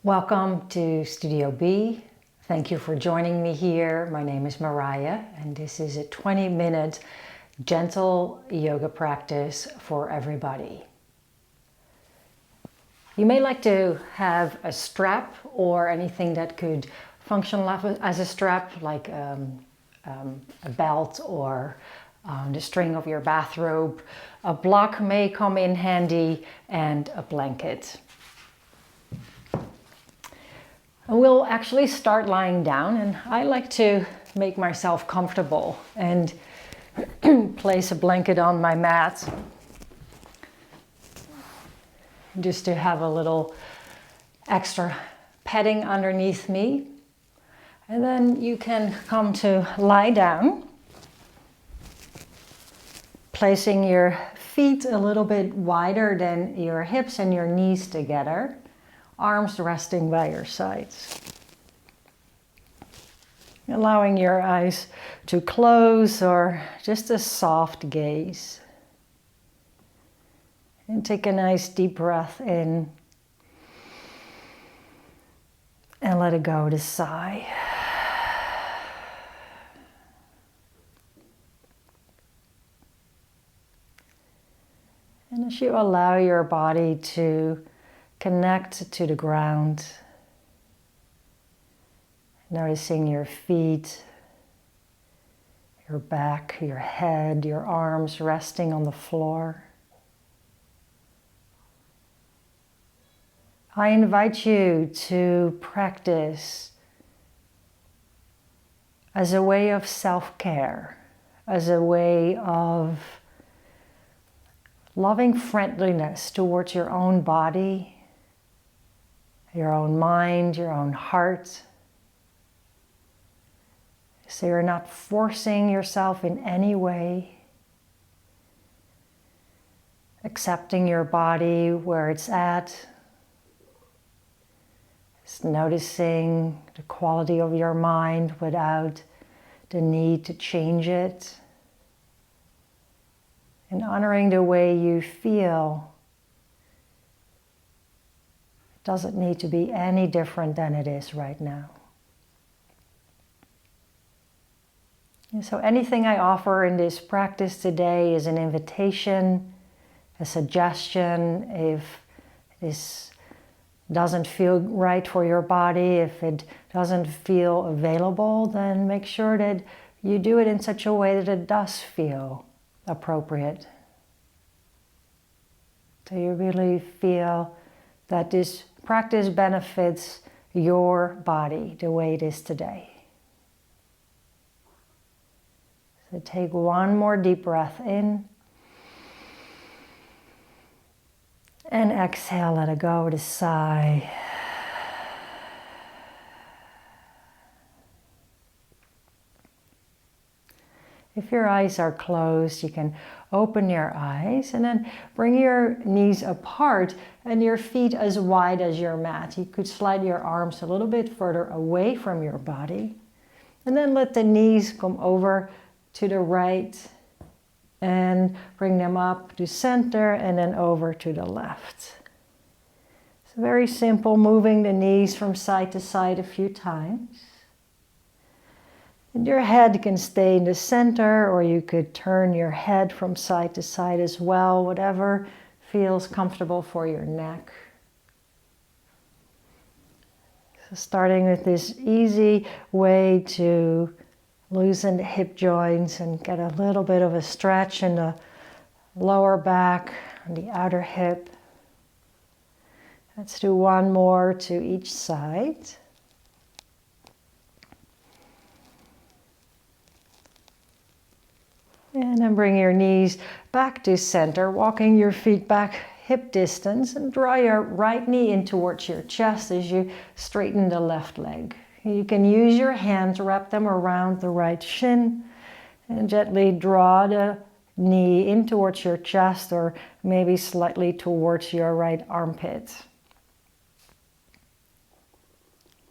Welcome to Studio B. Thank you for joining me here. My name is Mariah, and this is a 20-minute gentle yoga practice for everybody. You may like to have a strap or anything that could function as a strap, like a belt or the string of your bathrobe. A block may come in handy, and a blanket. And we'll actually start lying down, and I like to make myself comfortable and place a blanket on my mat just to have a little extra padding underneath me. And then you can come to lie down, placing your feet a little bit wider than your hips and your knees together. Arms resting by your sides. Allowing your eyes to close or just a soft gaze. And take a nice deep breath in. And let it go to sigh. And as you allow your body to connect to the ground, noticing your feet, your back, your head, your arms resting on the floor. I invite you to practice as a way of self-care, as a way of loving friendliness towards your own body, your own mind, your own heart. So you're not forcing yourself in any way. Accepting your body where it's at. Just noticing the quality of your mind without the need to change it. And honoring the way you feel. Doesn't need to be any different than it is right now. And so anything I offer in this practice today is an invitation, a suggestion. If this doesn't feel right for your body, if it doesn't feel available, then make sure that you do it in such a way that it does feel appropriate. So you really feel that this practice benefits your body the way it is today. So take one more deep breath in. And exhale, let it go to sigh. If your eyes are closed, you can open your eyes and then bring your knees apart and your feet as wide as your mat. You could slide your arms a little bit further away from your body. And then let the knees come over to the right and bring them up to center and then over to the left. It's very simple, moving the knees from side to side a few times. And your head can stay in the center, or you could turn your head from side to side as well, whatever feels comfortable for your neck. So starting with this easy way to loosen the hip joints and get a little bit of a stretch in the lower back and the outer hip. Let's do one more to each side. And then bring your knees back to center, walking your feet back hip distance, and draw your right knee in towards your chest as you straighten the left leg. You can use your hands, wrap them around the right shin, and gently draw the knee in towards your chest or maybe slightly towards your right armpit.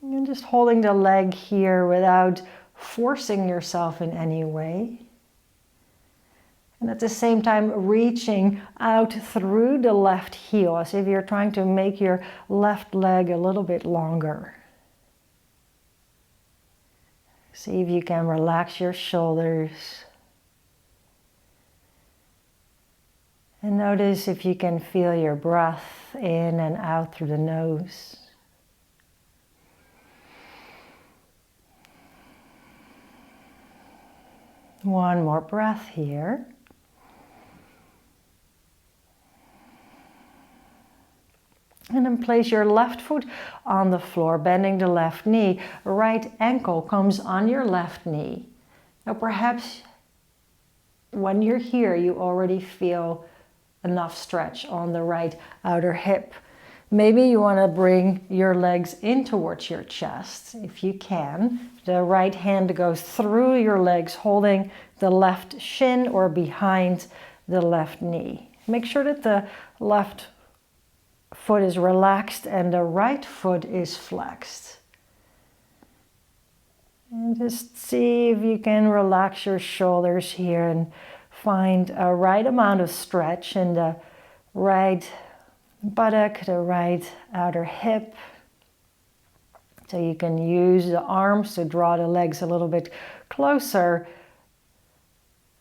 And just holding the leg here without forcing yourself in any way. And at the same time, reaching out through the left heel, as if you're trying to make your left leg a little bit longer. See if you can relax your shoulders. And notice if you can feel your breath in and out through the nose. One more breath here. And then place your left foot on the floor, bending the left knee. Right ankle comes on your left knee. Now perhaps when you're here, you already feel enough stretch on the right outer hip. Maybe you want to bring your legs in towards your chest, if you can. The right hand goes through your legs, holding the left shin or behind the left knee. Make sure that the left foot is relaxed and the right foot is flexed. And just see if you can relax your shoulders here and find a right amount of stretch in the right buttock, the right outer hip. So you can use the arms to draw the legs a little bit closer.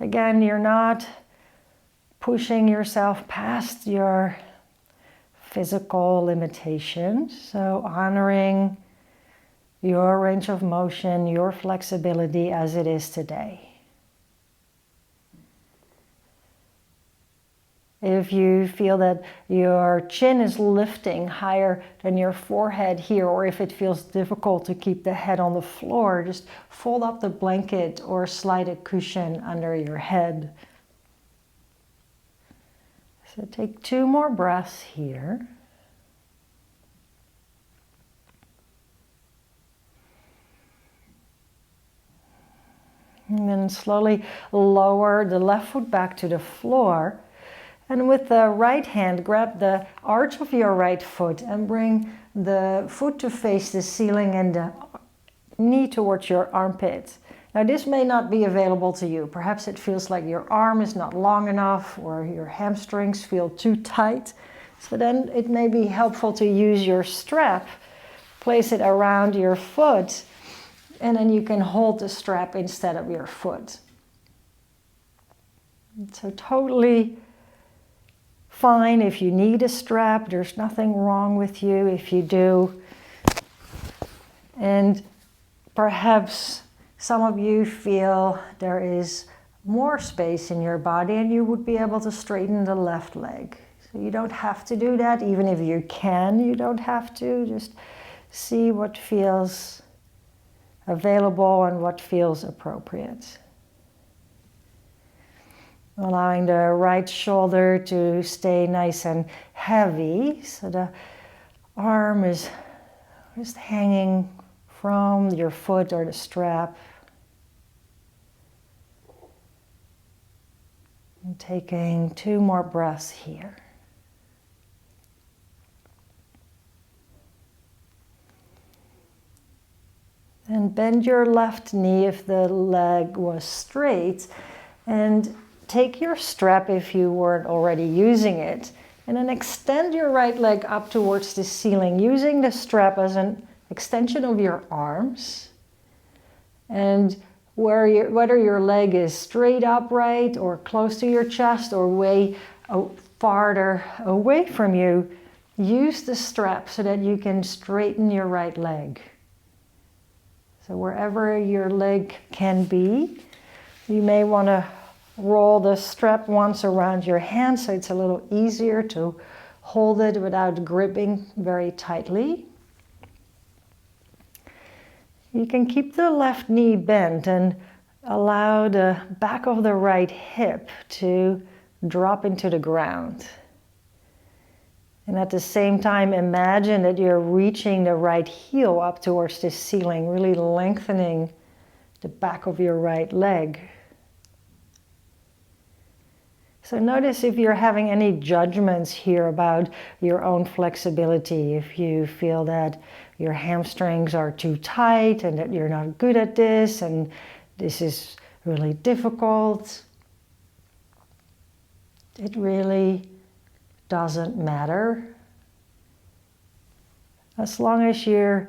Again, you're not pushing yourself past your physical limitations. So honoring your range of motion, your flexibility as it is today. If you feel that your chin is lifting higher than your forehead here, or if it feels difficult to keep the head on the floor, just fold up the blanket or slide a cushion under your head. So take 2 more breaths here. And then slowly lower the left foot back to the floor. And with the right hand, grab the arch of your right foot and bring the foot to face the ceiling and the knee towards your armpit. Now this may not be available to you. Perhaps it feels like your arm is not long enough or your hamstrings feel too tight. So then it may be helpful to use your strap, place it around your foot, and then you can hold the strap instead of your foot. So totally fine if you need a strap. There's nothing wrong with you if you do. And perhaps some of you feel there is more space in your body and you would be able to straighten the left leg. So you don't have to do that. Even if you can, you don't have to. Just see what feels available and what feels appropriate. Allowing the right shoulder to stay nice and heavy, so the arm is just hanging from your foot or the strap. And taking 2 more breaths here. And bend your left knee if the leg was straight, and take your strap if you weren't already using it, and then extend your right leg up towards the ceiling, using the strap as an extension of your arms. And whether your leg is straight upright or close to your chest or way farther away from you, use the strap so that you can straighten your right leg. So wherever your leg can be, you may want to roll the strap once around your hand so it's a little easier to hold it without gripping very tightly. You can keep the left knee bent and allow the back of the right hip to drop into the ground. And at the same time, imagine that you're reaching the right heel up towards the ceiling, really lengthening the back of your right leg. So notice if you're having any judgments here about your own flexibility, if you feel that your hamstrings are too tight and that you're not good at this and this is really difficult. It really doesn't matter. As long as you're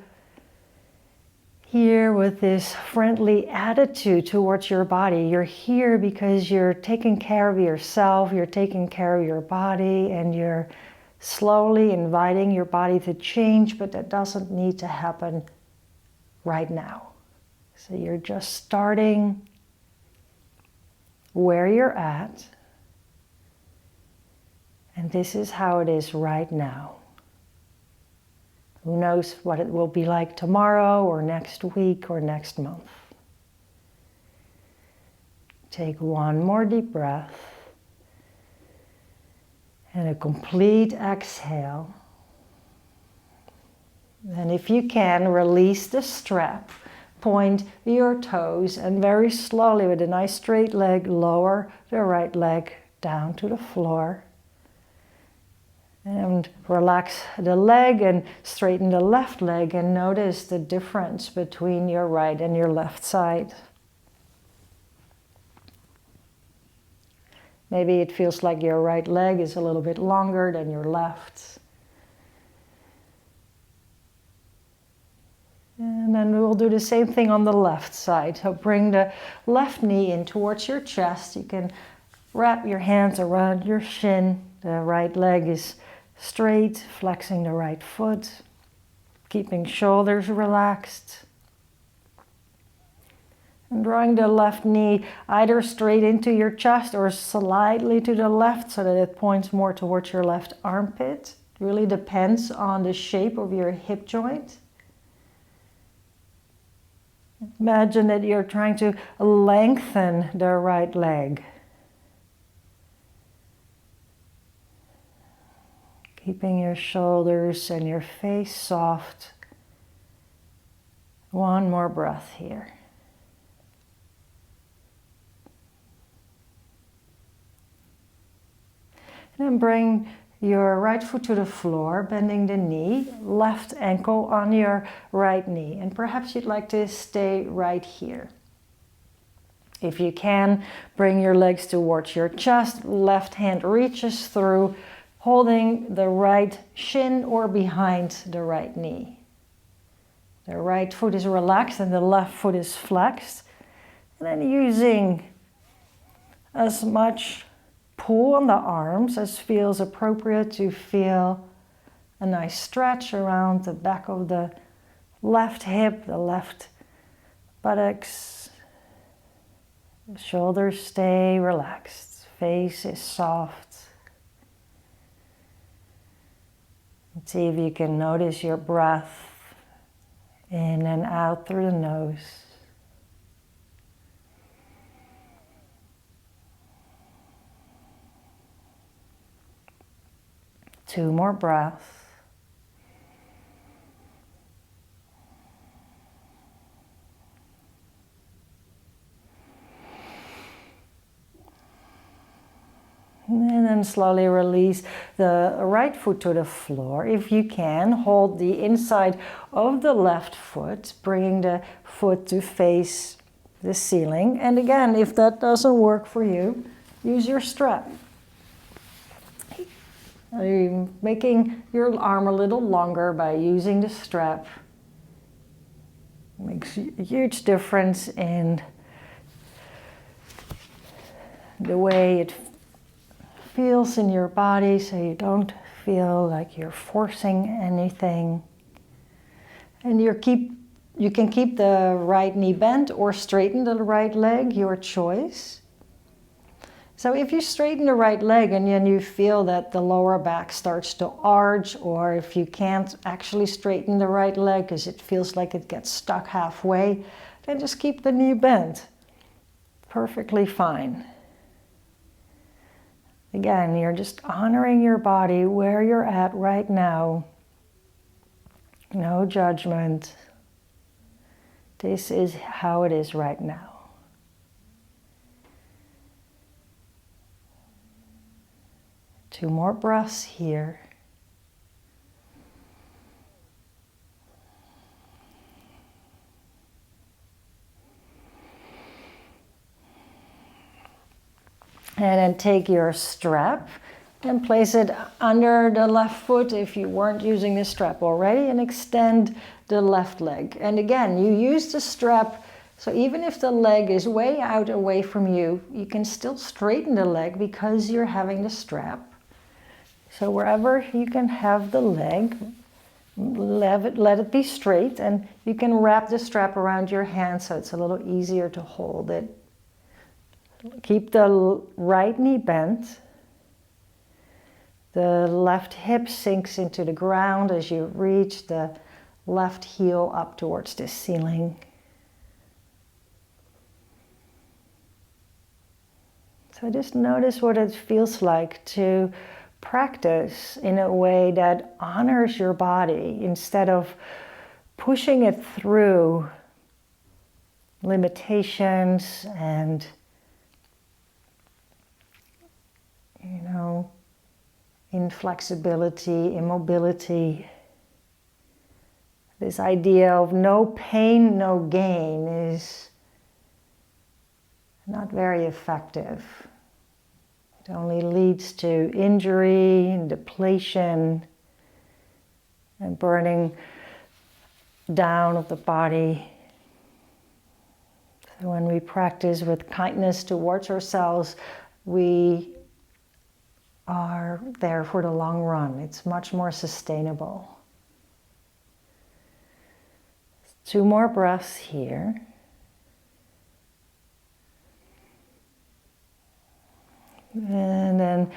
here with this friendly attitude towards your body, you're here because you're taking care of yourself, you're taking care of your body, and you're slowly inviting your body to change, but that doesn't need to happen right now. So you're just starting where you're at, and this is how it is right now. Who knows what it will be like tomorrow or next week or next month. Take one more deep breath and a complete exhale. And if you can, release the strap, point your toes, and very slowly with a nice straight leg, lower the right leg down to the floor. And relax the leg and straighten the left leg, and notice the difference between your right and your left side. Maybe it feels like your right leg is a little bit longer than your left. And then we'll do the same thing on the left side. So bring the left knee in towards your chest. You can wrap your hands around your shin. The right leg is straight, flexing the right foot, keeping shoulders relaxed. And drawing the left knee either straight into your chest or slightly to the left so that it points more towards your left armpit. It really depends on the shape of your hip joint. Imagine that you're trying to lengthen the right leg. Keeping your shoulders and your face soft. One more breath here. And then bring your right foot to the floor, bending the knee, left ankle on your right knee. And perhaps you'd like to stay right here. If you can, bring your legs towards your chest, left hand reaches through, holding the right shin or behind the right knee. The right foot is relaxed and the left foot is flexed. And then using as much pull on the arms as feels appropriate to feel a nice stretch around the back of the left hip, the left buttocks. The shoulders stay relaxed, face is soft. And see if you can notice your breath in and out through the nose. Two more breaths. And then slowly release the right foot to the floor. If you can, hold the inside of the left foot, bringing the foot to face the ceiling. And again, if that doesn't work for you, use your strap. You're making your arm a little longer by using the strap. It makes a huge difference in the way it feels in your body, so you don't feel like you're forcing anything. And you can keep the right knee bent or straighten the right leg, your choice. So if you straighten the right leg and then you feel that the lower back starts to arch, or if you can't actually straighten the right leg because it feels like it gets stuck halfway, then just keep the knee bent. Perfectly fine. Again, you're just honoring your body where you're at right now. No judgment. This is how it is right now. Two more breaths here. And then take your strap and place it under the left foot if you weren't using the strap already, and extend the left leg. And again, you use the strap, so even if the leg is way out away from you, you can still straighten the leg because you're having the strap. So wherever you can have the leg, let it be straight, and you can wrap the strap around your hand so it's a little easier to hold it. Keep the right knee bent. The left hip sinks into the ground as you reach the left heel up towards the ceiling. So just notice what it feels like to practice in a way that honors your body instead of pushing it through limitations and, inflexibility, immobility. This idea of no pain, no gain is not very effective. It only leads to injury and depletion and burning down of the body. So when we practice with kindness towards ourselves, we are there for the long run. It's much more sustainable. 2 more breaths here. And then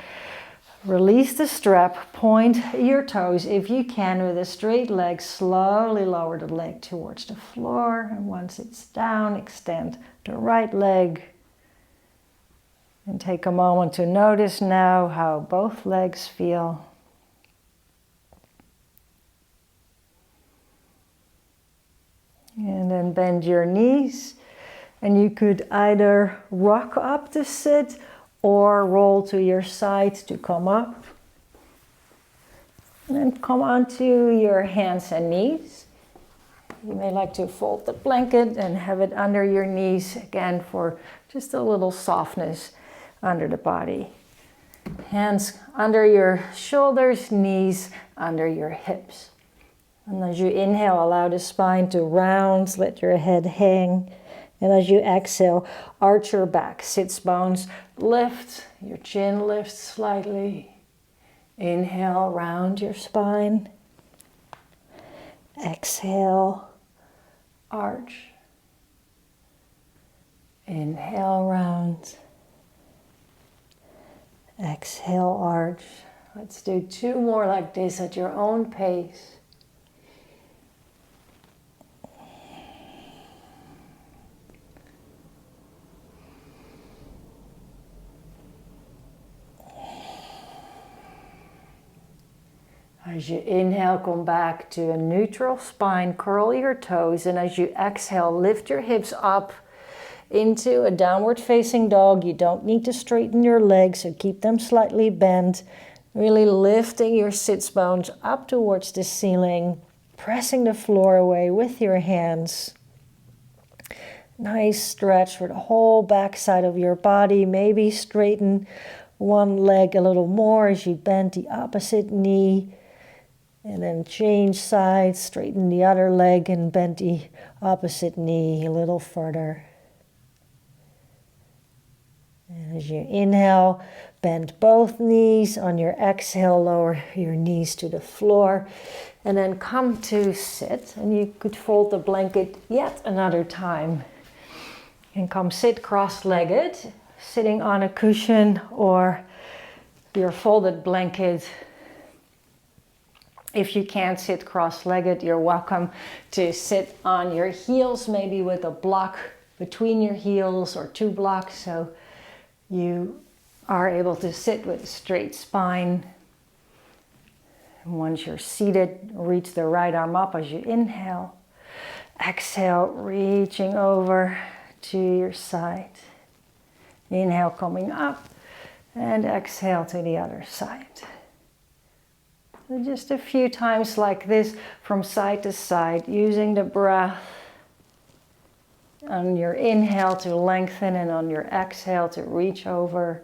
release the strap, point your toes if you can with a straight leg, slowly lower the leg towards the floor, and once it's down, extend the right leg. And take a moment to notice now how both legs feel. And then bend your knees, and you could either rock up to sit or roll to your side to come up. And then come onto your hands and knees. You may like to fold the blanket and have it under your knees again for just a little softness under the body. Hands under your shoulders, knees under your hips. And as you inhale, allow the spine to round, let your head hang. And as you exhale, arch your back, sits bones lift, your chin lifts slightly. Inhale, round your spine. Exhale, arch. Inhale, round. Exhale, arch. Let's do 2 more like this at your own pace. As you inhale, come back to a neutral spine, curl your toes, and as you exhale, lift your hips up into a downward facing dog. You don't need to straighten your legs, so keep them slightly bent. Really lifting your sits bones up towards the ceiling, pressing the floor away with your hands. Nice stretch for the whole back side of your body. Maybe straighten one leg a little more as you bend the opposite knee. And then change sides, straighten the other leg and bend the opposite knee a little further. And as you inhale, bend both knees. On your exhale, lower your knees to the floor. And then come to sit. And you could fold the blanket yet another time. And come sit cross-legged, sitting on a cushion or your folded blanket. If you can't sit cross-legged, you're welcome to sit on your heels, maybe with a block between your heels or 2 blocks, so you are able to sit with a straight spine. And once you're seated, reach the right arm up as you inhale. Exhale, reaching over to your side. Inhale, coming up, and exhale to the other side. So just a few times like this from side to side, using the breath on your inhale to lengthen and on your exhale to reach over.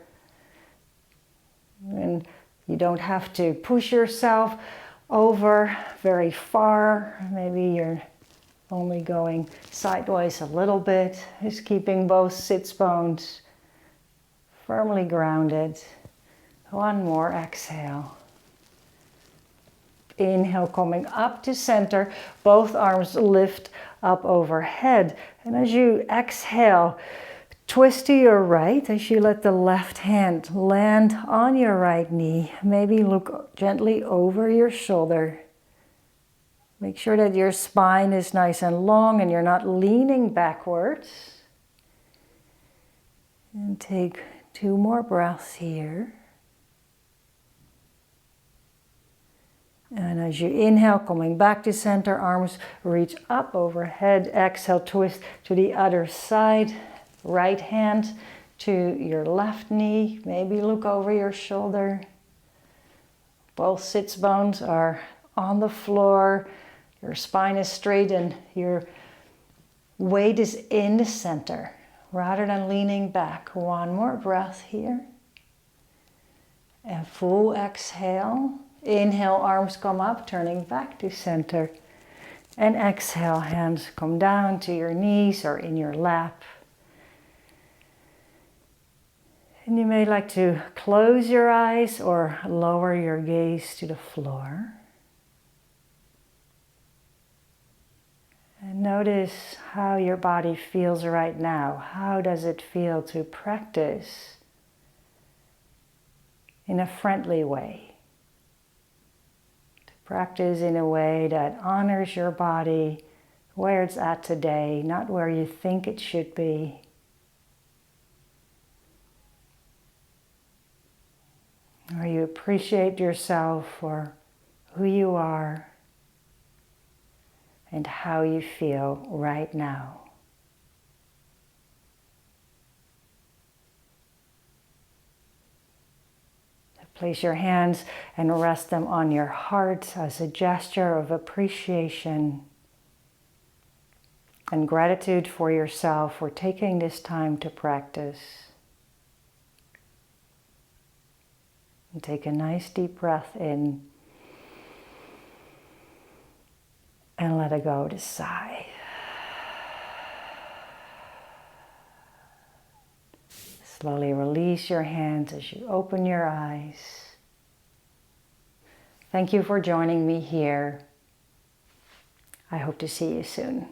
And you don't have to push yourself over very far. Maybe you're only going sideways a little bit. Just keeping both sits bones firmly grounded. One more exhale. Inhale, coming up to center. Both arms lift up overhead. And as you exhale, twist to your right as you let the left hand land on your right knee. Maybe look gently over your shoulder. Make sure that your spine is nice and long and you're not leaning backwards. And take 2 more breaths here. And as you inhale, coming back to center, arms reach up overhead. Exhale, twist to the other side. Right hand to your left knee. Maybe look over your shoulder. Both sits bones are on the floor. Your spine is straight and your weight is in the center rather than leaning back. One more breath here. And full exhale. Inhale, arms come up, turning back to center. And exhale, hands come down to your knees or in your lap. And you may like to close your eyes or lower your gaze to the floor. And notice how your body feels right now. How does it feel to practice in a friendly way? Practice in a way that honors your body where it's at today, not where you think it should be. Or you appreciate yourself for who you are and how you feel right now. Place your hands and rest them on your heart as a gesture of appreciation and gratitude for yourself for taking this time to practice. And take a nice deep breath in and let it go to sigh. Slowly release your hands as you open your eyes. Thank you for joining me here. I hope to see you soon.